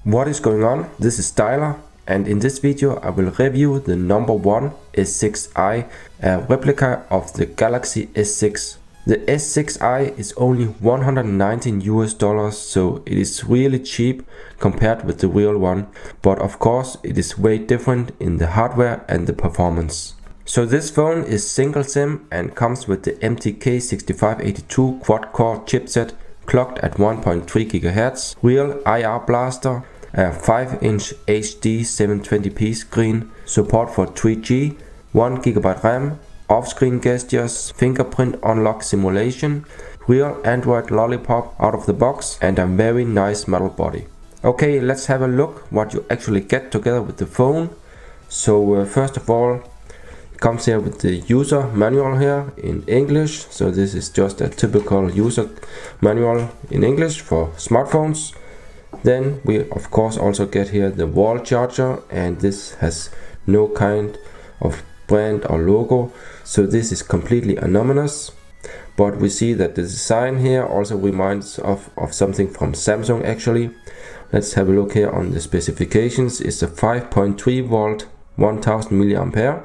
What is going on? This is Styler, and in this video I will review the number one S6i, a replica of the Galaxy S6. The S6i is only $119 so it is really cheap compared with the real one, but of course it is way different in the hardware and the performance. So this phone is single SIM and comes with the MTK 6582 quad-core chipset clocked at 1.3 GHz, real IR blaster, a 5-inch HD 720p screen, support for 3G, 1GB RAM, off-screen gestures, fingerprint unlock simulation, real Android Lollipop out of the box, and a very nice metal body. Okay, let's have a look what you actually get together with the phone. So first of all, it comes here with the user manual here in English. So this is just a typical user manual in English for smartphones. Then we of course also get here the wall charger, and this has no kind of brand or logo, so this is completely anonymous. But we see that the design here also reminds of something from Samsung actually. Let's have a look here on the specifications. It's a 5.3 volt 1000 milliampere.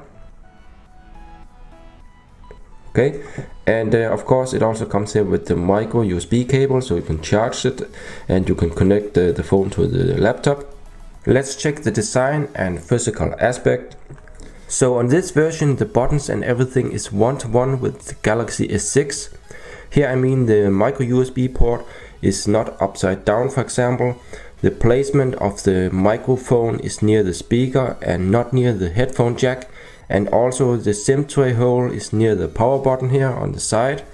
Okay, and of course it also comes here with the micro USB cable, so you can charge it and you can connect the phone to the laptop. Let's check the design and physical aspect. So on this version the buttons and everything is one-to-one with the Galaxy S6. Here I mean the micro USB port is not upside down, for example. The placement of the microphone is near the speaker and not near the headphone jack. And also the SIM tray hole is near the power button here on the side.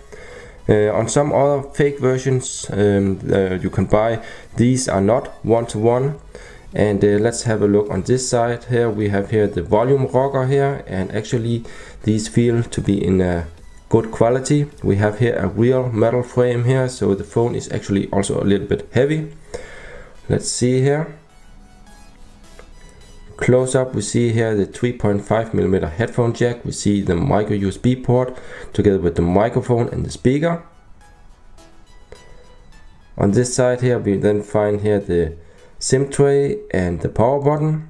On some other fake versions you can buy, these are not one-to-one. And let's have a look on this side. Here we have here the volume rocker here, and actually these feel to be in a good quality. We have here a real metal frame here, so the phone is actually also a little bit heavy. Let's see here. Close up we see here the 3.5mm headphone jack. We see the micro USB port together with the microphone and the speaker. On this side here we then find here the SIM tray and the power button.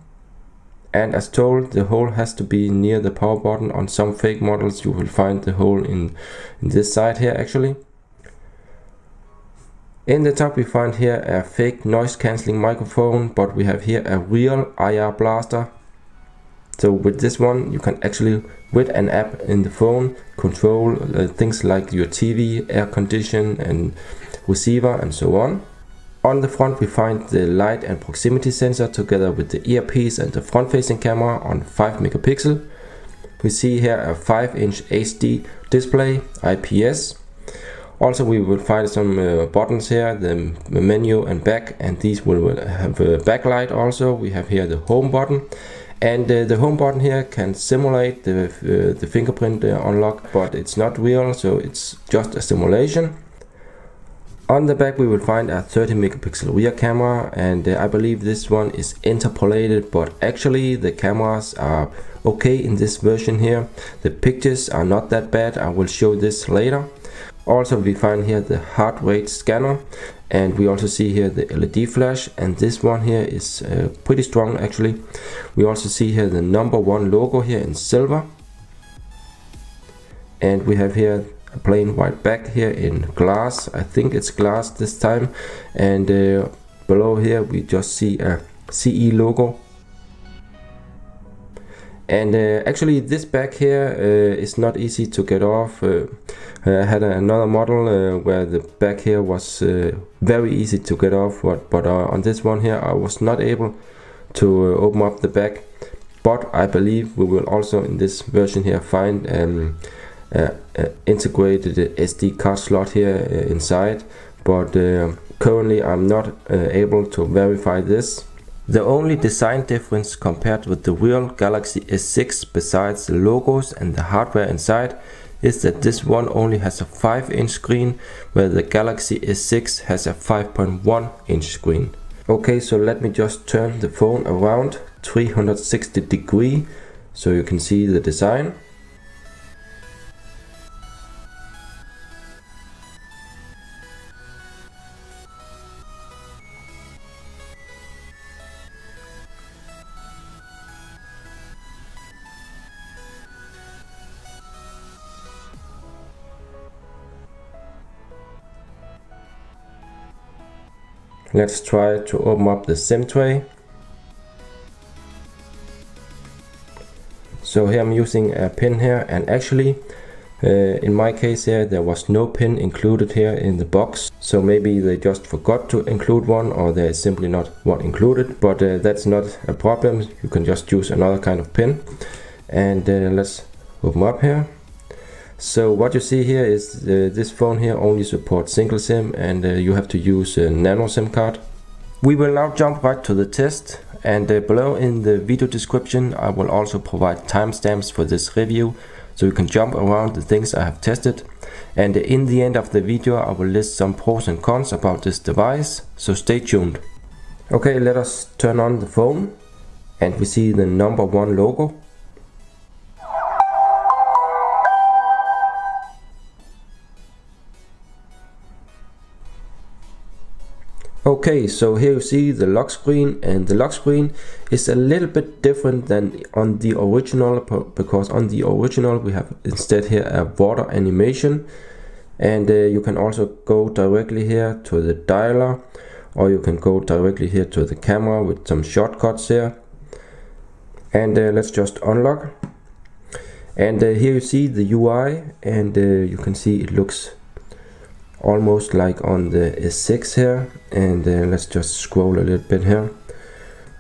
And as told, the hole has to be near the power button. On some fake models you will find the hole in this side here actually. In the top we find here a fake noise cancelling microphone, but we have here a real IR blaster. So with this one you can actually, with an app in the phone, control things like your TV, air condition and receiver and so on. On the front we find the light and proximity sensor together with the earpiece and the front facing camera on 5 megapixel. We see here a 5-inch HD display, IPS. Also we will find some buttons here, the menu and back, and these will have a backlight also. We have here the home button, and the home button here can simulate the fingerprint unlock, but it's not real, so it's just a simulation. On the back we will find a 30 megapixel rear camera, and I believe this one is interpolated, but actually the cameras are okay in this version here. The pictures are not that bad, I will show this later. Also we find here the heart rate scanner, and we also see here the LED flash, and this one here is pretty strong actually. We also see here the number one logo here in silver, and we have here a plain white back here in glass. I think it's glass this time, and below here we just see a CE logo. And actually this back here is not easy to get off. I had another model where the back here was very easy to get off, but on this one here I was not able to open up the back. But I believe we will also in this version here find integrated SD card slot here inside, but currently I'm not able to verify this. The only design difference compared with the real Galaxy S6, besides the logos and the hardware inside, is that this one only has a 5-inch screen, where the Galaxy S6 has a 5.1-inch screen. Okay, so let me just turn the phone around 360 degrees so you can see the design. Let's try to open up the SIM tray. So here I'm using a pin here, and actually in my case here there was no pin included here in the box, so maybe they just forgot to include one, or there is simply not one included, but that's not a problem. You can just use another kind of pin. And let's open up here. So what you see here is this phone here only supports single SIM, and you have to use a nano SIM card. We will now jump right to the test, and below in the video description I will also provide timestamps for this review, so you can jump around the things I have tested. And in the end of the video I will list some pros and cons about this device, so stay tuned. Okay, let us turn on the phone, and we see the number 1 logo. Okay, so here you see the lock screen, and the lock screen is a little bit different than on the original, because on the original we have instead here a water animation, and you can also go directly here to the dialer, or you can go directly here to the camera with some shortcuts here. And let's just unlock, and here you see the UI, and you can see it looks almost like on the S6 here. And let's just scroll a little bit here.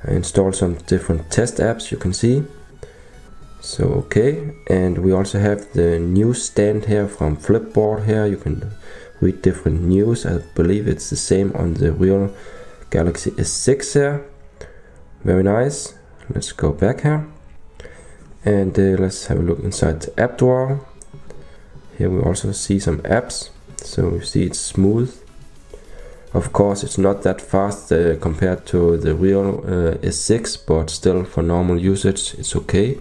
I install some different test apps, you can see. So okay, and we also have the news stand here from Flipboard here. You can read different news. I believe it's the same on the real Galaxy S6 here. Very nice. Let's go back here, and let's have a look inside the app drawer. Here we also see some apps. So you see it's smooth. Of course it's not that fast compared to the real S6, but still for normal usage it's okay.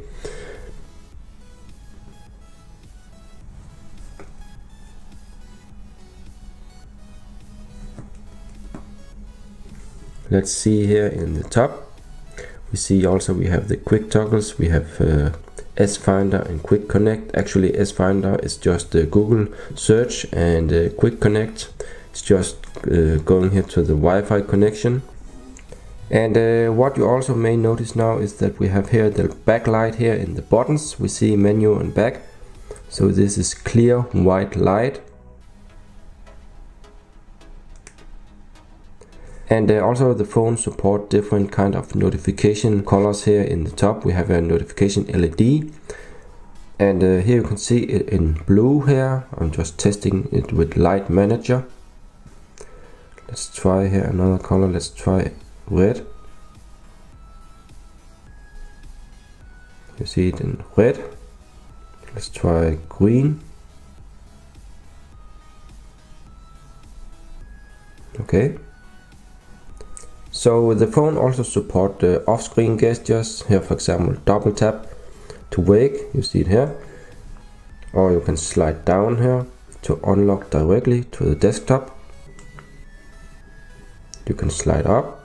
Let's see here in the top. We see also we have the quick toggles. We have S-Finder and Quick Connect. Actually S-Finder is just the Google search, and Quick Connect is just going here to the Wi-Fi connection. And what you also may notice now is that we have here the backlight here in the buttons. We see menu and back, so this is clear white light. And also the phone support different kind of notification colors. Here in the top we have a notification LED, and here you can see it in blue here. I'm just testing it with Light Manager. Let's try here another color. Let's try red. You see it in red. Let's try green. Okay. So the phone also supports the off-screen gestures. Here for example double tap to wake, you see it here. Or you can slide down here to unlock directly to the desktop. You can slide up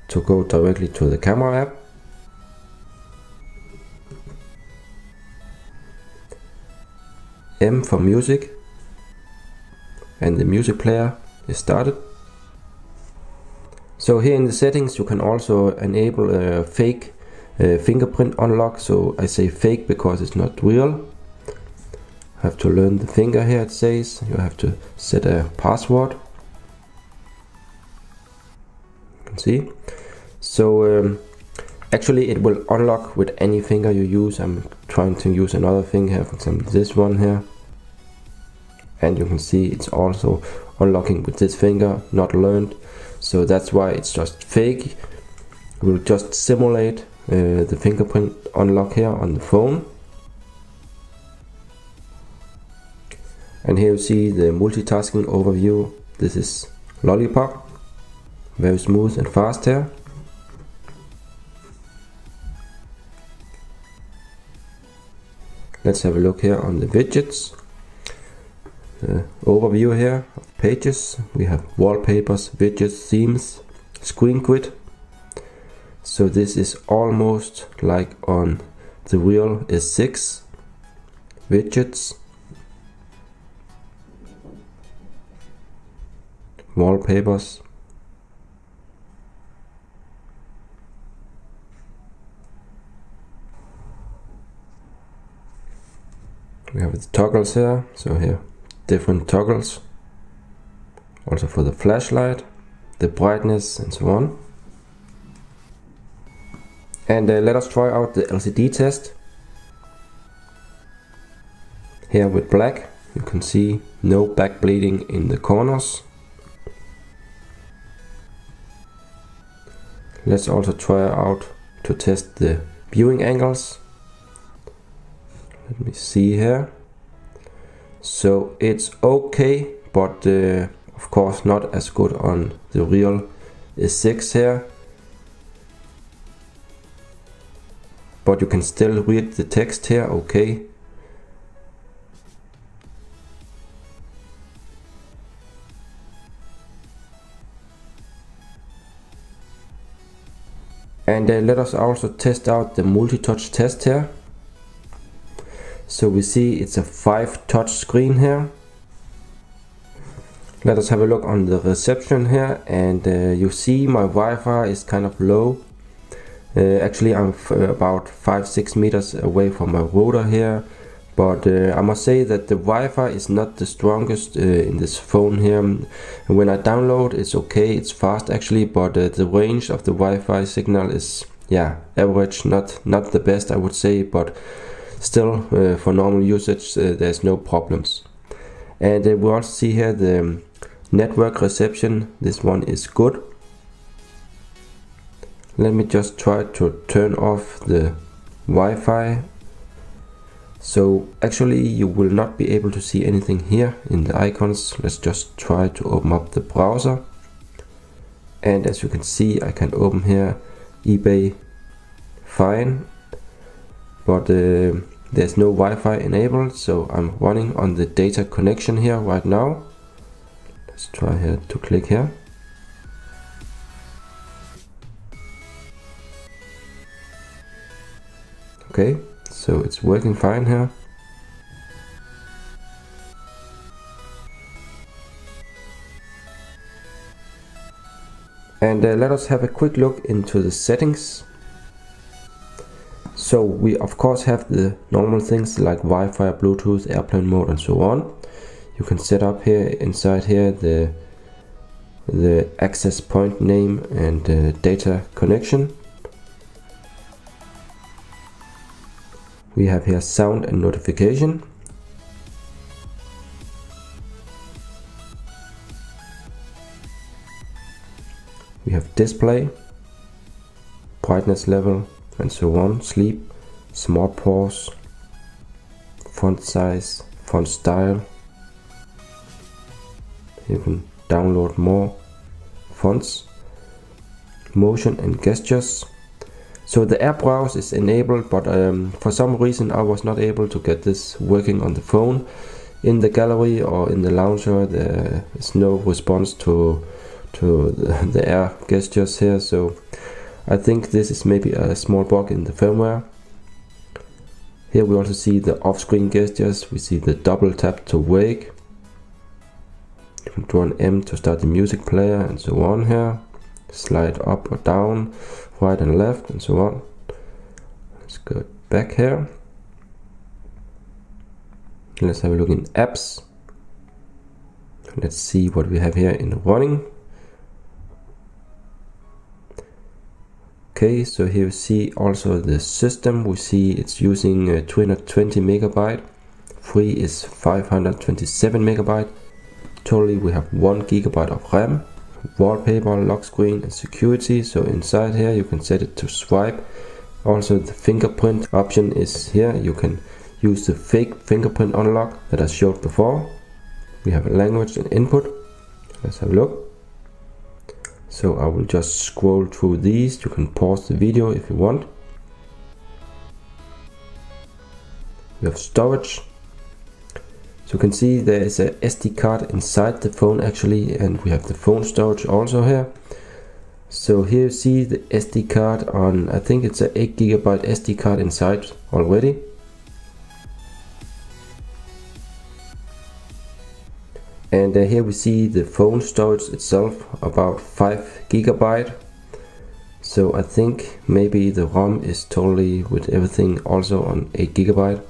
to go directly to the camera app. M for music, and the music player is started. So here in the settings you can also enable a fake fingerprint unlock. So I say fake because it's not real. Have to learn the finger here, it says. You have to set a password. You can see. So actually it will unlock with any finger you use. I'm trying to use another finger here, for example this one here. And you can see it's also unlocking with this finger, not learned. So that's why it's just fake. We'll just simulate the fingerprint unlock here on the phone. And here you see the multitasking overview. This is Lollipop. Very smooth and fast here. Let's have a look here on the widgets. The overview here of pages. We have wallpapers, widgets, themes, screen grid. So this is almost like on the real S6 widgets. wallpapers. We have the toggles here, so here different toggles, also for the flashlight, the brightness and so on. And let us try out the LCD test. Here with black, you can see no back bleeding in the corners. Let's also try out to test the viewing angles. Let me see here. So it's okay, but of course not as good on the real S6 here. But you can still read the text here, okay. And let us also test out the multi-touch test here. So we see it's a 5-touch screen here. Let us have a look on the reception here, and you see my Wi-Fi is kind of low. Actually I'm about 5-6 meters away from my router here, but I must say that the Wi-Fi is not the strongest in this phone here. When I download, it's okay, it's fast actually, but the range of the Wi-Fi signal is, yeah, average, not the best I would say, but still for normal usage there's no problems. And we also see here the network reception. This one is good. Let me just try to turn off the Wi-Fi. So actually you will not be able to see anything here in the icons. Let's just try to open up the browser. And as you can see, I can open here eBay fine, but there's no Wi-Fi enabled, so I'm running on the data connection here right now. Let's try here to click here. Okay, so it's working fine here. And let us have a quick look into the settings. So we of course have the normal things like Wi-Fi, Bluetooth, airplane mode and so on. You can set up here inside here the access point name and data connection. We have here sound and notification. We have display, brightness level and so on, sleep, smart pause, font size, font style. You can download more fonts, motion and gestures. So the app browse is enabled, but for some reason I was not able to get this working on the phone. In the gallery or in the launcher there is no response to the air gestures here, so I think this is maybe a small bug in the firmware. Here we also see the off-screen gestures. We see the double tap to wake. You can draw an M to start the music player and so on here. Slide up or down, right and left and so on. Let's go back here. Let's have a look in apps. Let's see what we have here in running. Okay, so here we see also the system. We see it's using 220 megabyte. Free is 527 megabyte. Totally we have 1 gigabyte of RAM. Wallpaper, lock screen and security. So inside here you can set it to swipe. Also the fingerprint option is here. You can use the fake fingerprint unlock that I showed before. We have a language and input. Let's have a look. So I will just scroll through these. You can pause the video if you want. We have storage. So you can see there is a SD card inside the phone actually, and we have the phone storage also here. So here you see the SD card on, I think it's a 8 gigabyte SD card inside already. And here we see the phone storage itself, about 5 GB. So I think maybe the ROM is totally with everything also on 8 GB.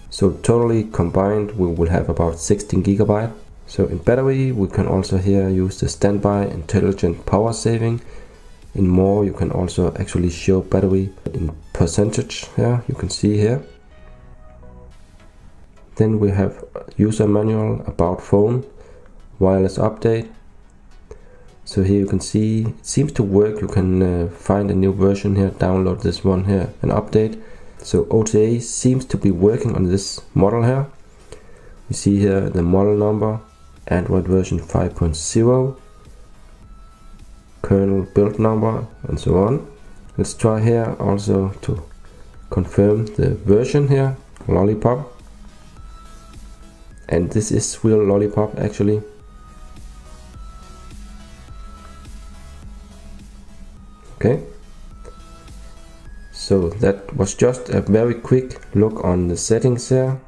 So totally combined we will have about 16 GB. So in battery we can also here use the standby intelligent power saving. In more you can also actually show battery in percentage here, you can see here. Then we have user manual, about phone, wireless update. So here you can see it seems to work. You can find a new version here, download this one here and update. So OTA seems to be working on this model here. You see here the model number, Android version 5.0, kernel build number and so on. Let's try here also to confirm the version here, Lollipop. And this is real Lollipop actually. Okay, so that was just a very quick look on the settings here.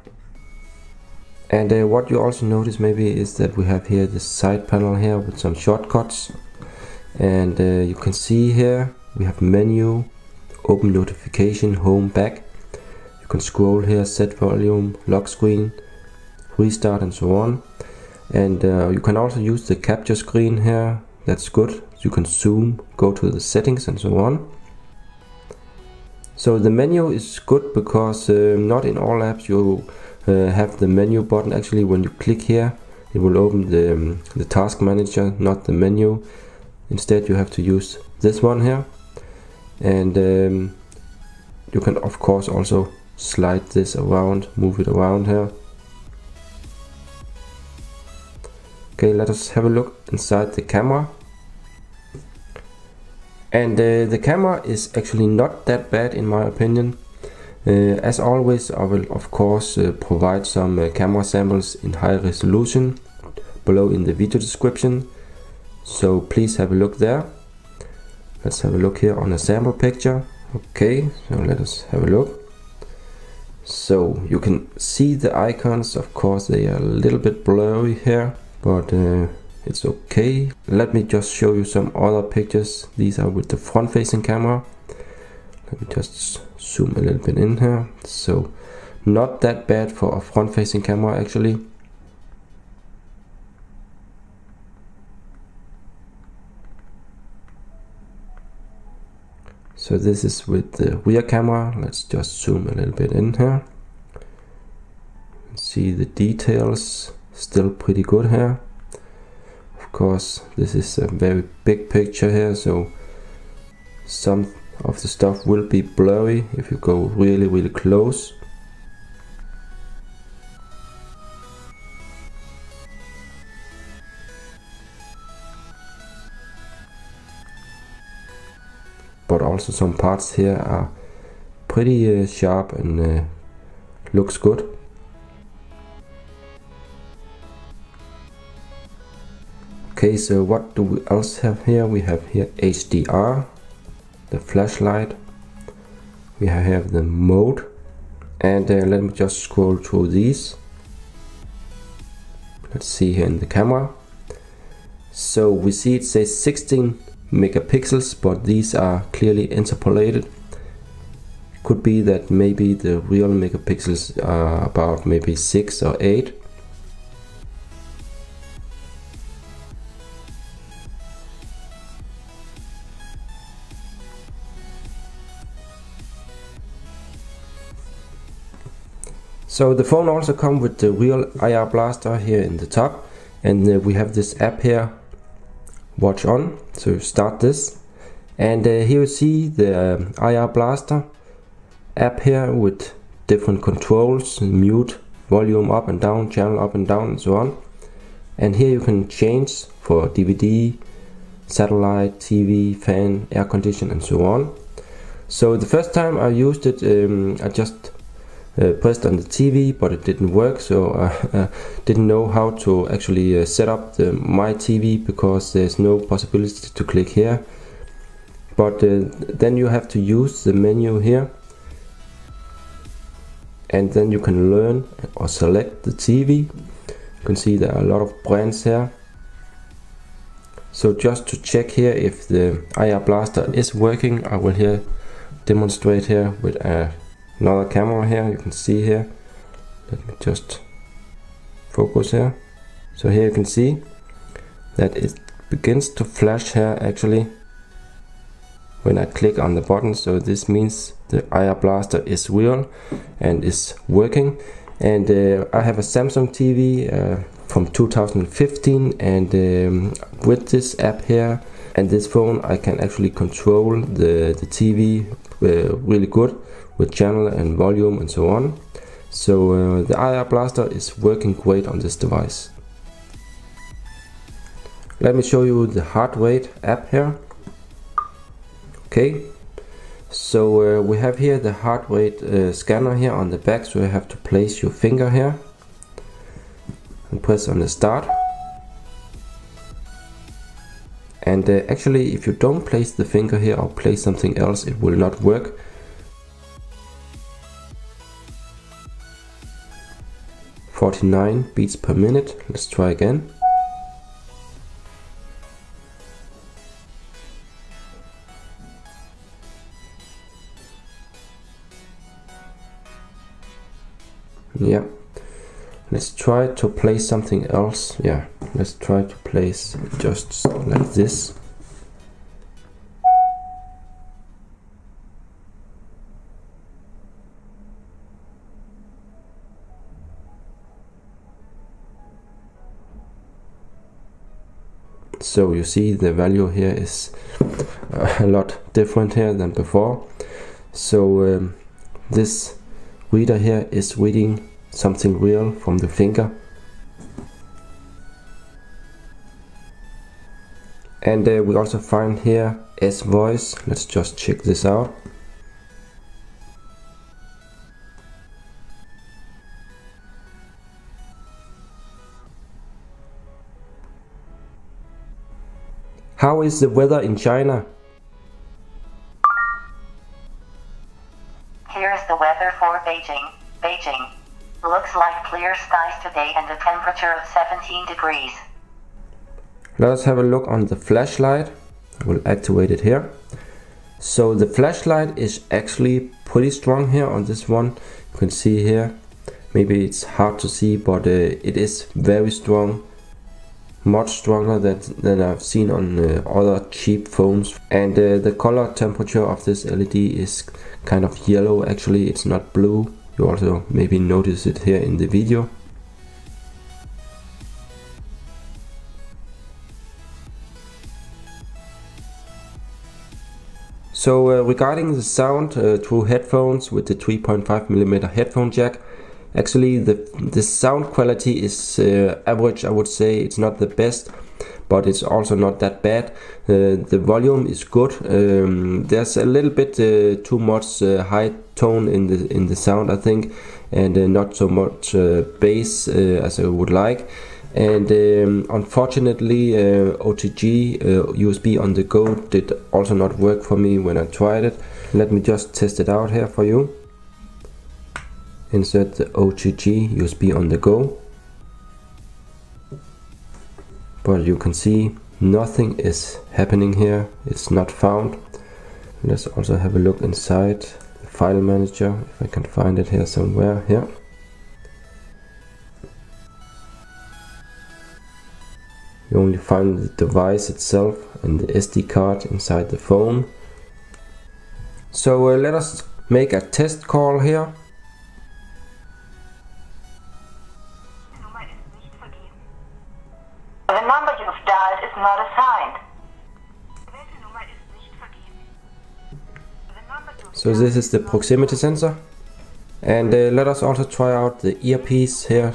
And what you also notice maybe is that we have here the side panel here with some shortcuts. And you can see here we have menu, open notification, home, back. You can scroll here, set volume, lock screen, restart and so on. And you can also use the capture screen here, that's good. You can zoom, go to the settings and so on. So the menu is good because not in all apps you have the menu button. Actually when you click here it will open the task manager, not the menu. Instead you have to use this one here. And you can of course also slide this around, move it around here. Okay, let us have a look inside the camera. And the camera is actually not that bad in my opinion. As always I will of course provide some camera samples in high resolution below in the video description. So please have a look there. Let's have a look here on a sample picture. Okay, so let us have a look. So you can see the icons, of course they are a little bit blurry here, but it's okay. Let me just show you some other pictures. These are with the front facing camera. Let me just zoom a little bit in here. So not that bad for a front facing camera actually. So this is with the rear camera. Let's just zoom a little bit in here. See the details, still pretty good here. Of course this is a very big picture here, so some of the stuff will be blurry if you go really close. But also some parts here are pretty sharp and looks good. Okay, so what do we else have here? We have here HDR, the flashlight, we have the mode, and let me just scroll through these. Let's see here in the camera. So we see it says 16 megapixels, but these are clearly interpolated. Could be that maybe the real megapixels are about maybe 6 or 8. So the phone also comes with the real IR blaster here in the top, and we have this app here, Watch On. So start this, and here you see the IR blaster app here with different controls, mute, volume up and down, channel up and down, and so on. And here you can change for DVD, satellite, TV, fan, air condition, and so on. So the first time I used it, I just pressed on the TV, but it didn't work, so I didn't know how to actually set up my TV, because there's no possibility to click here. But then you have to use the menu here, and then you can learn or select the TV. You can see there are a lot of brands here. So just to check here if the IR Blaster is working, I will here demonstrate here with another camera here. You can see here. Let me just focus here. So here you can see that it begins to flash here actually when I click on the button. So this means the IR Blaster is real and is working. And I have a Samsung TV from 2015, and with this app here and this phone I can actually control the TV really good with channel and volume and so on. So the IR Blaster is working great on this device. Let me show you the heart rate app here. Okay, so we have here the heart rate scanner here on the back, so you have to place your finger here and press on the start. And actually if you don't place the finger here or place something else, it will not work. "49 beats per minute." Let's try again. Yeah, let's try to place something else. Yeah, let's try to place just like this. So you see the value here is a lot different here than before. So this reader here is reading something real from the finger. And we also find here S voice. Let's just check this out. How is the weather in China? Here's the weather for Beijing. Beijing. Looks like clear skies today and a temperature of 17 degrees. Let us have a look on the flashlight. I will activate it here. So the flashlight is actually pretty strong here on this one. You can see here. Maybe it's hard to see, but it is very strong. Much stronger than I've seen on other cheap phones. And the color temperature of this LED is kind of yellow. Actually, it's not blue. You also maybe notice it here in the video. So regarding the sound through headphones with the 3.5mm headphone jack, actually the sound quality is average, I would say. It's not the best, but it's also not that bad. The volume is good. There's a little bit too much high tone in the sound, I think, and not so much bass as I would like. And unfortunately OTG USB on the go did also not work for me when I tried it. Let me just test it out here for you. Insert the OTG USB on the go, but you can see nothing is happening here. It's not found. Let's also have a look inside the file manager, if I can find it here somewhere. Here. You only find the device itself and the SD card inside the phone. So let us make a test call here. The number you've dialed is not assigned. So this is the proximity sensor. And let us also try out the earpiece here.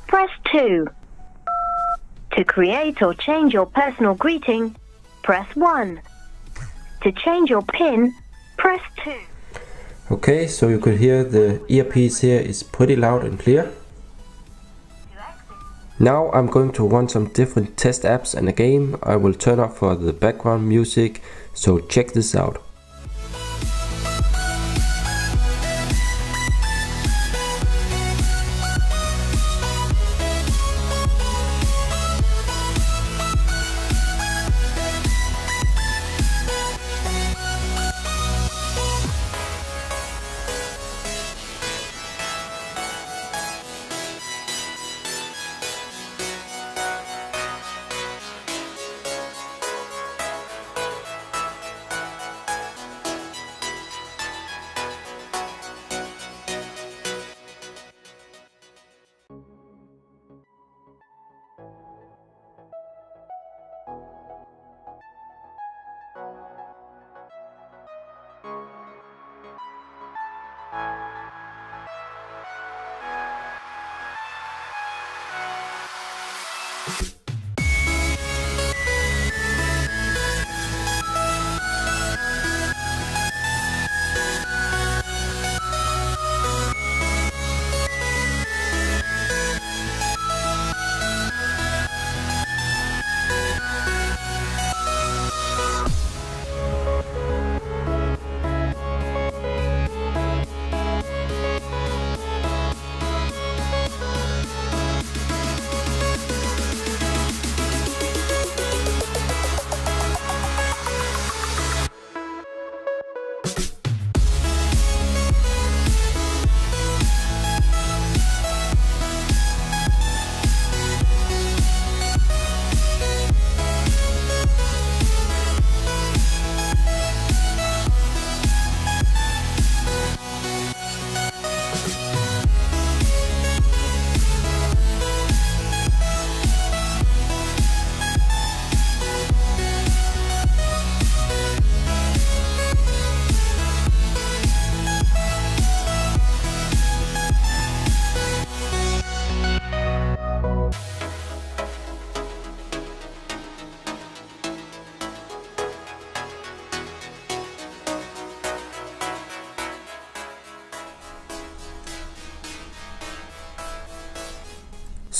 Press 2. To create or change your personal greeting, press 1. To change your PIN, press 2. Okay, so you could hear the earpiece here is pretty loud and clear. Now I'm going to run some different test apps and a game. I will turn off for the background music, so check this out.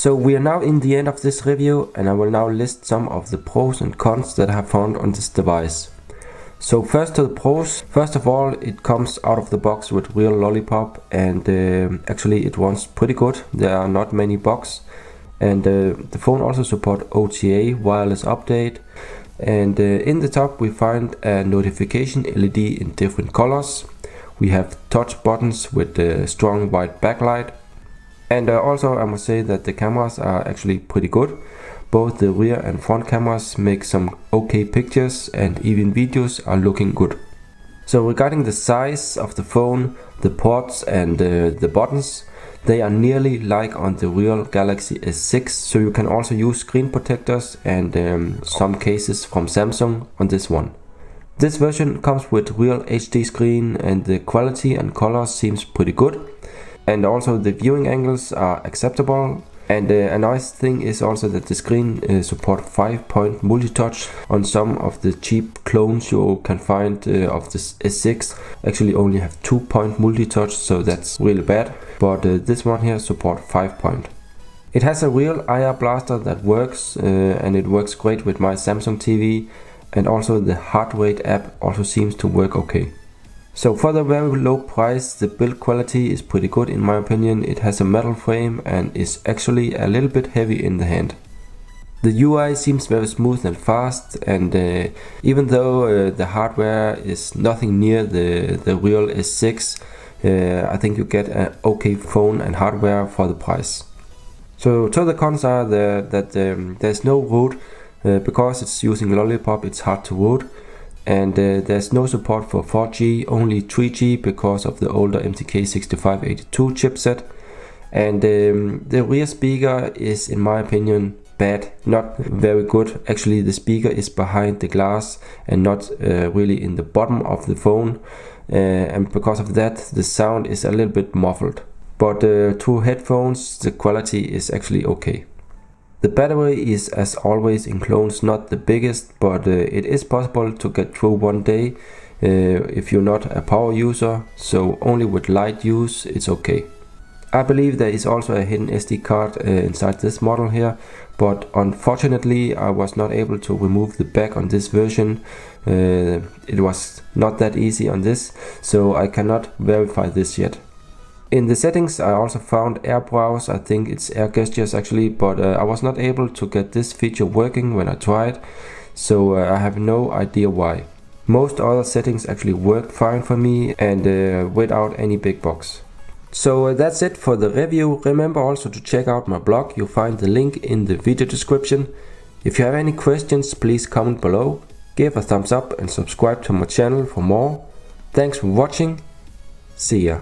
So we are now in the end of this review, and I will now list some of the pros and cons that I have found on this device. So first to the pros. First of all, it comes out of the box with real Lollipop, and actually it runs pretty good. There are not many bugs, and the phone also supports OTA wireless update. And in the top we find a notification LED in different colors. We have touch buttons with a strong white backlight. And also I must say that the cameras are actually pretty good. Both the rear and front cameras make some okay pictures, and even videos are looking good. So regarding the size of the phone, the ports and the buttons, they are nearly like on the real Galaxy S6, so you can also use screen protectors and some cases from Samsung on this one. This version comes with real HD screen, and the quality and color seems pretty good, and also the viewing angles are acceptable. And a nice thing is also that the screen supports 5-point multi-touch. On some of the cheap clones you can find of the S6 actually only have 2-point multi-touch, so that's really bad. But this one here supports 5-point. It has a real IR blaster that works, and it works great with my Samsung TV, and also the heart rate app also seems to work okay. So for the very low price, the build quality is pretty good in my opinion. It has a metal frame and is actually a little bit heavy in the hand. The UI seems very smooth and fast, and even though the hardware is nothing near the real S6, I think you get an okay phone and hardware for the price. So the cons are that there's no root, because it's using Lollipop, it's hard to root. And there's no support for 4G, only 3G because of the older MTK6582 chipset. And the rear speaker is, in my opinion, bad, not very good. Actually the speaker is behind the glass and not really in the bottom of the phone, and because of that the sound is a little bit muffled. But through headphones the quality is actually okay. The battery is, as always in clones, not the biggest, but it is possible to get through one day if you're not a power user, so only with light use it's okay. I believe there is also a hidden SD card inside this model here, but unfortunately I was not able to remove the back on this version. It was not that easy on this, so I cannot verify this yet. In the settings I also found Air Browse, I think it's Air Gestures actually, but I was not able to get this feature working when I tried, so I have no idea why. Most other settings actually worked fine for me, and without any big bugs. So that's it for the review. Remember also to check out my blog, you'll find the link in the video description. If you have any questions, please comment below, give a thumbs up and subscribe to my channel for more. Thanks for watching, see ya.